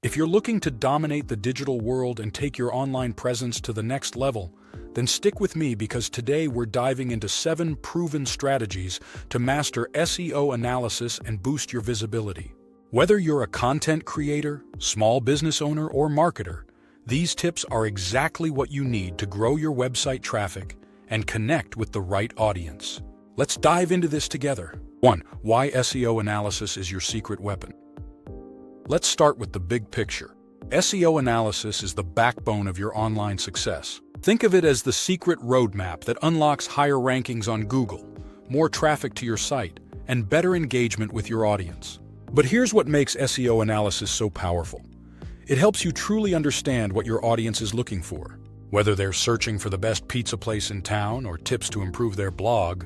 If you're looking to dominate the digital world and take your online presence to the next level, then stick with me because today we're diving into 7 proven strategies to master SEO analysis and boost your visibility. Whether you're a content creator, small business owner, or marketer, these tips are exactly what you need to grow your website traffic and connect with the right audience. Let's dive into this together. 1. Why SEO analysis is your secret weapon. Let's start with the big picture. SEO analysis is the backbone of your online success. Think of it as the secret roadmap that unlocks higher rankings on Google, more traffic to your site, and better engagement with your audience. But here's what makes SEO analysis so powerful. It helps you truly understand what your audience is looking for. Whether they're searching for the best pizza place in town or tips to improve their blog,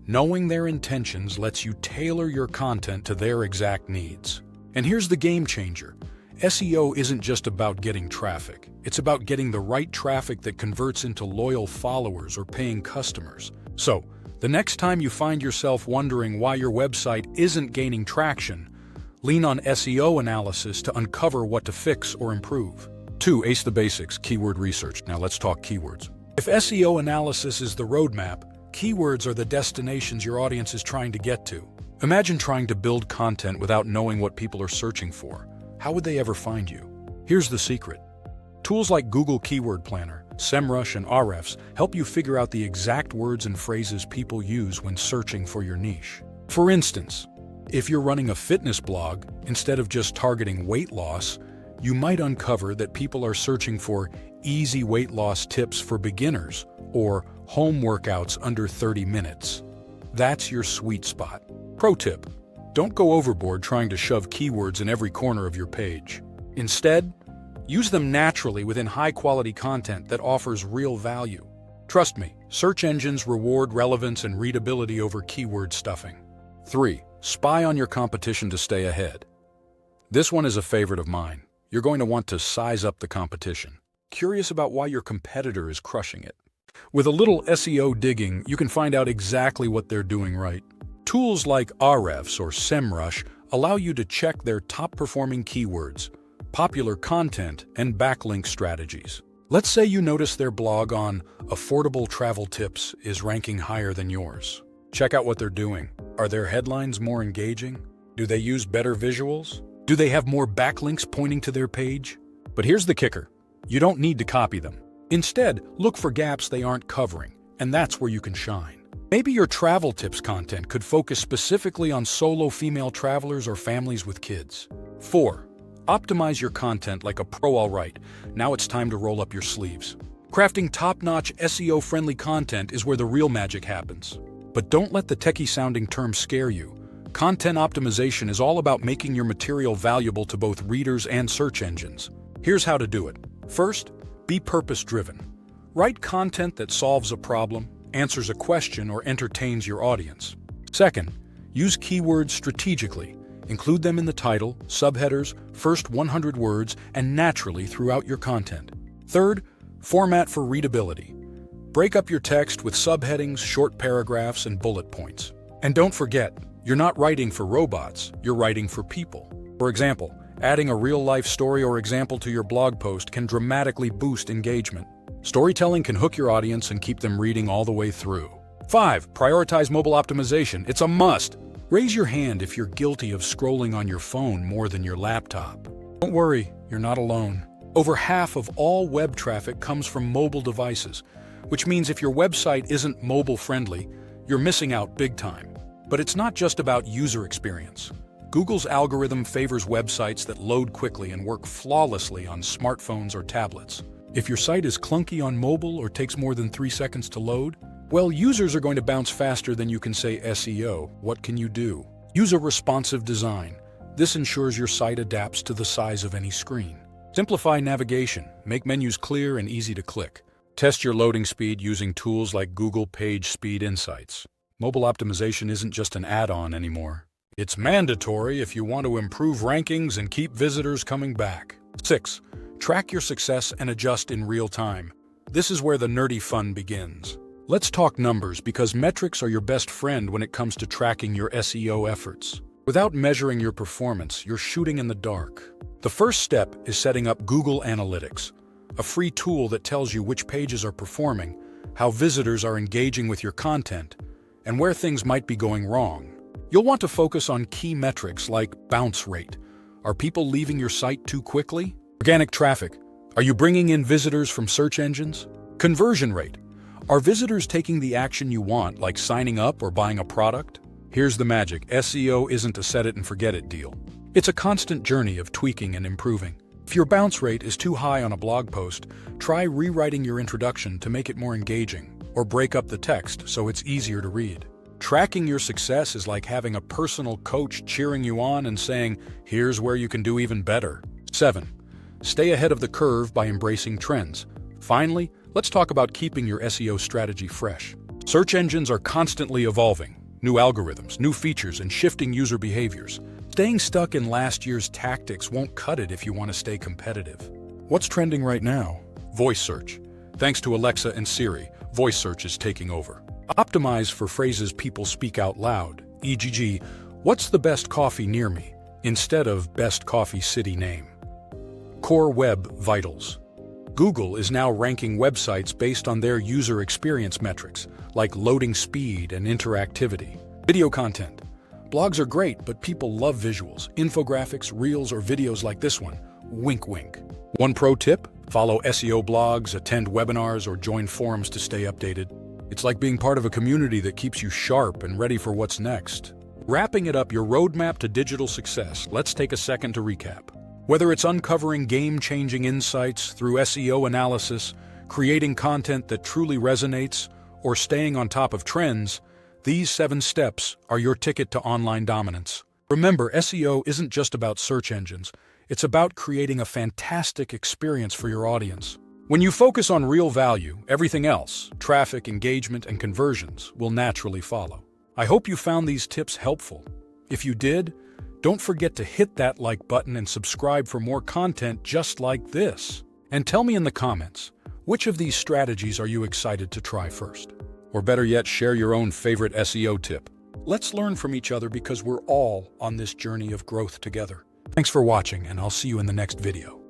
knowing their intentions lets you tailor your content to their exact needs. And here's the game changer. SEO isn't just about getting traffic. It's about getting the right traffic that converts into loyal followers or paying customers. So, the next time you find yourself wondering why your website isn't gaining traction, lean on SEO analysis to uncover what to fix or improve. 2. Ace the basics, keyword research. Now let's talk keywords. If SEO analysis is the roadmap, keywords are the destinations your audience is trying to get to. Imagine trying to build content without knowing what people are searching for. How would they ever find you? Here's the secret. Tools like Google Keyword Planner, SEMrush, and Ahrefs help you figure out the exact words and phrases people use when searching for your niche. For instance, if you're running a fitness blog, instead of just targeting weight loss, you might uncover that people are searching for easy weight loss tips for beginners or home workouts under 30 minutes. That's your sweet spot. Pro tip: don't go overboard trying to shove keywords in every corner of your page. Instead, use them naturally within high-quality content that offers real value. Trust me, search engines reward relevance and readability over keyword stuffing. 3. Spy on your competition to stay ahead. This one is a favorite of mine. You're going to want to size up the competition. Curious about why your competitor is crushing it? With a little SEO digging, you can find out exactly what they're doing right. Tools like Ahrefs or SEMrush allow you to check their top-performing keywords, popular content, and backlink strategies. Let's say you notice their blog on affordable travel tips is ranking higher than yours. Check out what they're doing. Are their headlines more engaging? Do they use better visuals? Do they have more backlinks pointing to their page? But here's the kicker. You don't need to copy them. Instead, look for gaps they aren't covering, and that's where you can shine. Maybe your travel tips content could focus specifically on solo female travelers or families with kids. 4. Optimize your content like a pro. All right, now it's time to roll up your sleeves. Crafting top-notch SEO-friendly content is where the real magic happens. But don't let the techie-sounding terms scare you. Content optimization is all about making your material valuable to both readers and search engines. Here's how to do it. First, be purpose-driven. Write content that solves a problem, answers a question, or entertains your audience. Second, use keywords strategically. Include them in the title, subheaders, first 100 words, and naturally throughout your content. Third, format for readability. Break up your text with subheadings, short paragraphs, and bullet points. And don't forget, you're not writing for robots, you're writing for people. For example, adding a real-life story or example to your blog post can dramatically boost engagement. Storytelling can hook your audience and keep them reading all the way through. 5. Prioritize mobile optimization. It's a must. Raise your hand if you're guilty of scrolling on your phone more than your laptop. Don't worry, you're not alone. Over half of all web traffic comes from mobile devices, which means if your website isn't mobile-friendly, you're missing out big time. But it's not just about user experience. Google's algorithm favors websites that load quickly and work flawlessly on smartphones or tablets. If your site is clunky on mobile or takes more than 3 seconds to load, well, users are going to bounce faster than you can say SEO. What can you do? Use a responsive design. This ensures your site adapts to the size of any screen. Simplify navigation. Make menus clear and easy to click. Test your loading speed using tools like Google Page Speed Insights. Mobile optimization isn't just an add-on anymore. It's mandatory if you want to improve rankings and keep visitors coming back. 6. Track your success and adjust in real time. This is where the nerdy fun begins. Let's talk numbers because metrics are your best friend when it comes to tracking your SEO efforts. Without measuring your performance, you're shooting in the dark. The first step is setting up Google Analytics, a free tool that tells you which pages are performing, how visitors are engaging with your content, and where things might be going wrong. You'll want to focus on key metrics like bounce rate. Are people leaving your site too quickly? Organic traffic. Are you bringing in visitors from search engines? Conversion rate. Are visitors taking the action you want, like signing up or buying a product? Here's the magic. SEO isn't a set-it-and-forget-it deal. It's a constant journey of tweaking and improving. If your bounce rate is too high on a blog post, try rewriting your introduction to make it more engaging, or break up the text so it's easier to read. Tracking your success is like having a personal coach cheering you on and saying, here's where you can do even better. 7. Stay ahead of the curve by embracing trends. Finally, let's talk about keeping your SEO strategy fresh. Search engines are constantly evolving. New algorithms, new features, and shifting user behaviors. Staying stuck in last year's tactics won't cut it if you want to stay competitive. What's trending right now? Voice search. Thanks to Alexa and Siri, voice search is taking over. Optimize for phrases people speak out loud, e.g., what's the best coffee near me, instead of best coffee city name. Core Web Vitals. Google is now ranking websites based on their user experience metrics, like loading speed and interactivity. Video content. Blogs are great, but people love visuals, infographics, reels, or videos like this one. Wink, wink. One pro tip: follow SEO blogs, attend webinars, or join forums to stay updated. It's like being part of a community that keeps you sharp and ready for what's next. Wrapping it up, your roadmap to digital success. Let's take a second to recap. Whether it's uncovering game-changing insights through SEO analysis, creating content that truly resonates, or staying on top of trends, these 7 steps are your ticket to online dominance. Remember, SEO isn't just about search engines. It's about creating a fantastic experience for your audience. When you focus on real value, everything else, traffic, engagement, and conversions, will naturally follow. I hope you found these tips helpful. If you did, don't forget to hit that like button and subscribe for more content just like this. And tell me in the comments, which of these strategies are you excited to try first? Or better yet, share your own favorite SEO tip. Let's learn from each other because we're all on this journey of growth together. Thanks for watching, and I'll see you in the next video.